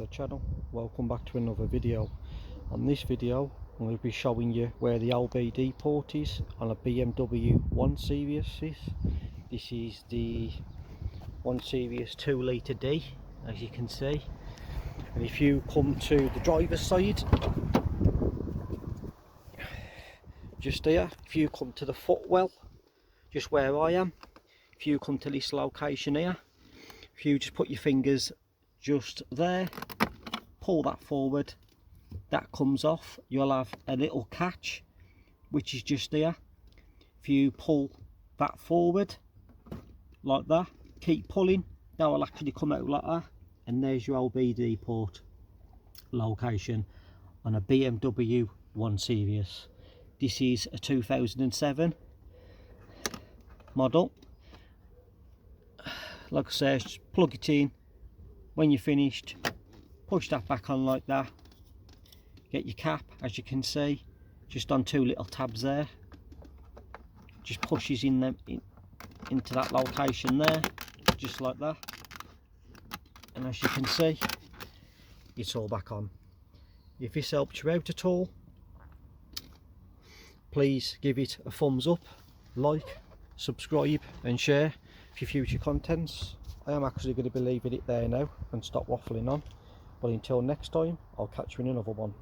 the channel. Welcome back to another video. On this video I'm going to be showing you where the LBD port is on a BMW 1 Series. This is the 1 Series 2 litre D, as you can see. And if you come to the driver's side, just here, if you come to the footwell, just where I am, if you come to this location here, if you just put your fingers just there, pull that forward, that comes off, you'll have a little catch which is just here. If you pull that forward like that, keep pulling, that will actually come out like that, and there's your LBD port location on a BMW 1 Series. This is a 2007 model. Like I say, just plug it in. When you're finished, push that back on like that. Get your cap, as you can see, just on two little tabs there. Just pushes in them into that location there, just like that. And as you can see, it's all back on. If this helped you out at all, please give it a thumbs up, like, subscribe and share for future contents. I am actually going to be leaving it there now and stop waffling on, but until next time, I'll catch you in another one.